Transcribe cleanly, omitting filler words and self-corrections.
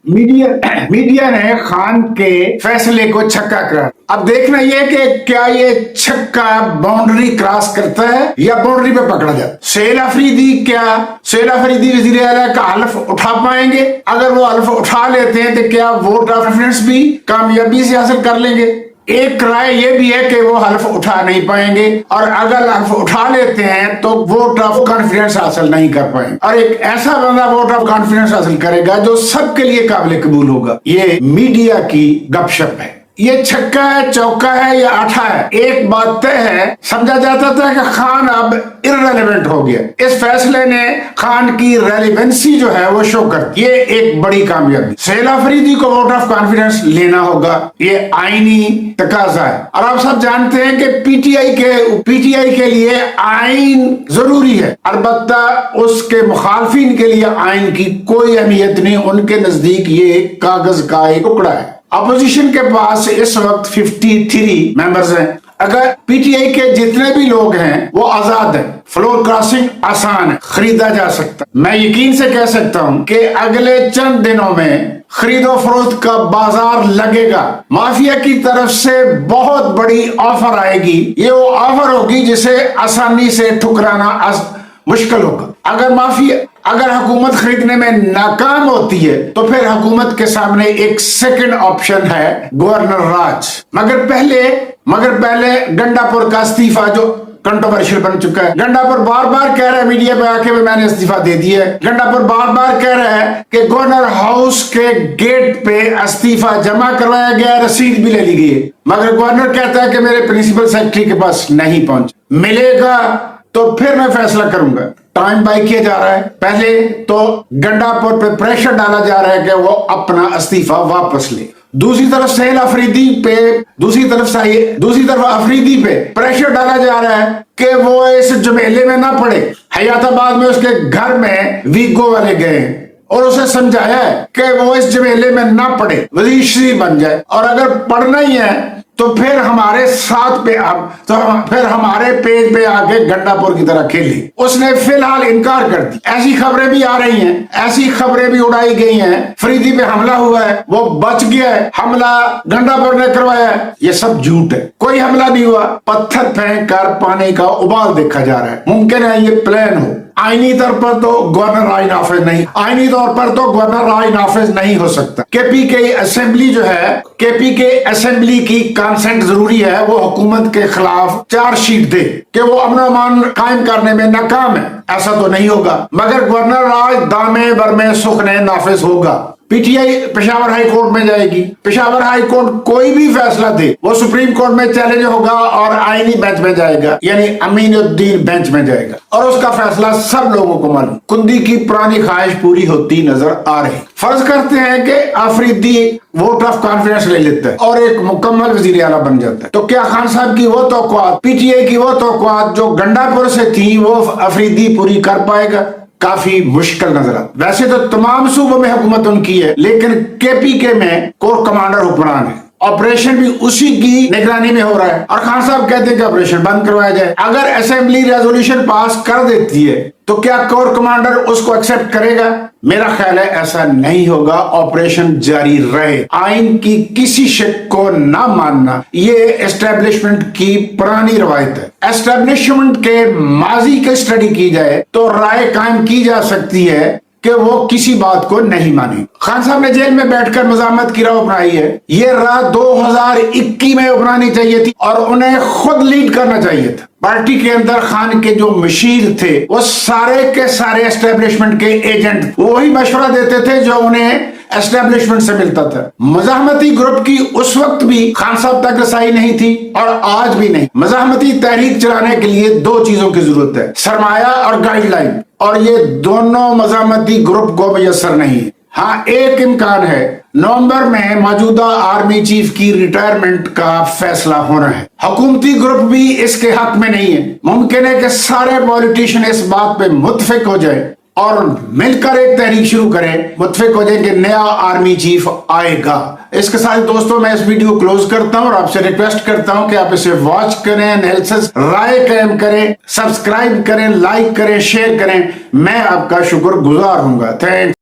Media ने खान के फैसले को छक्का करार। अब देखना यह कि क्या ये छक्का बाउंड्री क्रॉस करता है या बाउंड्री पे पकड़ा जाता है। शेल अफरीदी वजीर आला का हल्फ उठा पाएंगे? अगर वो हल्फ उठा लेते हैं तो क्या वोट ऑफ कॉन्फिडेंस भी कामयाबी से हासिल कर लेंगे? एक राय ये भी है कि वो हल्फ उठा नहीं पाएंगे, और अगर हल्फ उठा लेते हैं तो वोट ऑफ कॉन्फिडेंस हासिल नहीं कर पाएंगे। और एक ऐसा बंदा वोट ऑफ कॉन्फिडेंस हासिल करेगा जो सबके लिए काबिल कबूल होगा। ये मीडिया की गपशप है। ये छक्का है, चौका है या आठा है, एक बात तय है, समझा जाता था कि खान अब इररेलेवेंट हो गया। इस फैसले ने खान की रेलिवेंसी जो है वो शो कर, ये एक बड़ी कामयाबी। शेल अफरीदी को वोट ऑफ कॉन्फिडेंस लेना होगा, ये आईनी तकाजा है। और आप सब जानते हैं कि पीटीआई के लिए आइन जरूरी है, अलबत्ता उसके मुखालफिन के लिए आइन की कोई अहमियत नहीं। उनके नजदीक ये कागज का एक टुकड़ा है। अपोजिशन के पास इस वक्त 53 मेंबर्स हैं। अगर पीटीआई के जितने भी लोग हैं वो आजाद हैं, फ्लोर क्रॉसिंग आसान है, खरीदा जा सकता। मैं यकीन से कह सकता हूं कि अगले चंद दिनों में खरीदो फरोख्त का बाजार लगेगा। माफिया की तरफ से बहुत बड़ी ऑफर आएगी। ये वो ऑफर होगी जिसे आसानी से ठुकराना मुश्किल होगा। अगर हुकूमत खरीदने में नाकाम होती है तो फिर हुकूमत के सामने एक सेकंड ऑप्शन है गवर्नर राज। मगर पहले गंडापुर का इस्तीफा जो कंट्रोवर्शियल बन चुका है। गंडापुर बार बार कह रहा है मीडिया पे आके मैंने इस्तीफा दे दिया है। गंडापुर बार बार कह रहा है कि गवर्नर हाउस के गेट पे इस्तीफा जमा करवाया गया, रसीद भी ले ली गई है। मगर गवर्नर कहता है कि मेरे प्रिंसिपल सेक्रेटरी के पास नहीं पहुंच, मिलेगा तो फिर मैं फैसला करूंगा। टाइम बाय किया जा रहा है। पहले तो गंडापुर पे प्रेशर डाला जा रहा है कि वो अपना इस्तीफा वापस ले। दूसरी तरफ दूसरी तरफ अफरीदी पे प्रेशर डाला जा रहा है कि वो इस झमेले में ना पड़े। हयाताबाद में उसके घर में वीगो वाले गए और उसे समझाया है कि वो इस झमेले में ना पड़े, वजीर श्री बन जाए, और अगर पढ़ना ही है तो फिर हमारे हमारे पेज पे आके गंडापुर की तरह खेली। उसने फिलहाल इनकार कर दी। ऐसी खबरें भी आ रही हैं, ऐसी खबरें भी उड़ाई गई हैं, फरीदी पे हमला हुआ है, वो बच गया है, हमला गंडापुर ने करवाया है। ये सब झूठ है, कोई हमला नहीं हुआ। पत्थर फेंक कर पानी का उबाल देखा जा रहा है। मुमकिन है ये प्लान हो। आईनी तौर पर तो गवर्नर राय नाफिज नहीं हो सकता। केपी असेंबली की कंसेंट जरूरी है। वो हुकूमत के खिलाफ चार्जशीट दे कि वो अमन कायम करने में नाकाम है। ऐसा तो नहीं होगा, मगर गवर्नर राज दामे बरमे सुखने नाफिज होगा। पीटीआई पेशावर हाई कोर्ट में जाएगी। पेशावर हाई कोर्ट कोई भी फैसला दे वो सुप्रीम कोर्ट में चैलेंज होगा और आईनी बेंच में जाएगा, यानी अमीनुद्दीन बेंच में जाएगा, और उसका फैसला सब लोगों को मालूम। कुंदी की पुरानी ख्वाहिश पूरी होती नजर आ रही। फर्ज करते हैं कि अफरीदी वोट ऑफ कॉन्फिडेंस ले लेता है और एक मुकम्मल वजीर आला बन जाता है, तो क्या खान साहब की वो तौक़ुआत, पीटीआई की वो तौक़ुआत जो गंडापुर से थी, वो अफरीदी पूरी कर पाएगा? काफी मुश्किल नजर आता। वैसे तो तमाम सूबों में हुकूमत उनकी है, लेकिन केपीके में कोर कमांडर हुक्मरान है। ऑपरेशन भी उसी की निगरानी में हो रहा है, और खान साहब कहते हैं कि ऑपरेशन बंद करवाया जाए। अगर असेंबली रेजोल्यूशन पास कर देती है तो क्या कोर कमांडर उसको एक्सेप्ट करेगा? मेरा ख्याल है ऐसा नहीं होगा। ऑपरेशन जारी रहे। आइन की किसी शक को ना मानना ये एस्टेब्लिशमेंट की पुरानी रवायत है। एस्टेब्लिशमेंट के माजी की स्टडी की जाए तो राय कायम की जा सकती है कि वो किसी बात को नहीं माने। खान साहब ने जेल में बैठकर मज़ामत की राह अपनाई है। ये राह 2021 में अपनानी चाहिए थी और उन्हें खुद लीड करना चाहिए था। पार्टी के अंदर खान के जो मशीर थे वो सारे के सारे एस्टेब्लिशमेंट के एजेंट वही मशवरा देते थे जो उन्हें एस्टेब्लिशमेंट से मिलता था। मज़ाहमती ग्रुप की उस वक्त भी खान साहब तक रसाई नहीं थी और आज भी नहीं। मज़ाहमती तहरीक चलाने के लिए दो चीजों की जरूरत है, सरमाया और गाइडलाइन, और ये दोनों मज़ाहमती ग्रुप को मुयस्सर नहीं है। हाँ, एक इम्कान है, नवंबर में मौजूदा आर्मी चीफ की रिटायरमेंट का फैसला होना है। हुकूमती ग्रुप भी इसके हक में नहीं है। मुमकिन है कि सारे पॉलिटिशियन इस बात पे मुत्फिक हो जाए और मिलकर एक तहरीक शुरू करें, मुत्फिक हो जाए कि नया आर्मी चीफ आएगा। इसके साथ दोस्तों मैं इस वीडियो को क्लोज करता हूं और आपसे रिक्वेस्ट करता हूं कि आप इसे वॉच करें, एनालिसिस, राय कायम करें, सब्सक्राइब करें, लाइक करें, शेयर करें। मैं आपका शुक्रगुजार हूंगा। थैंक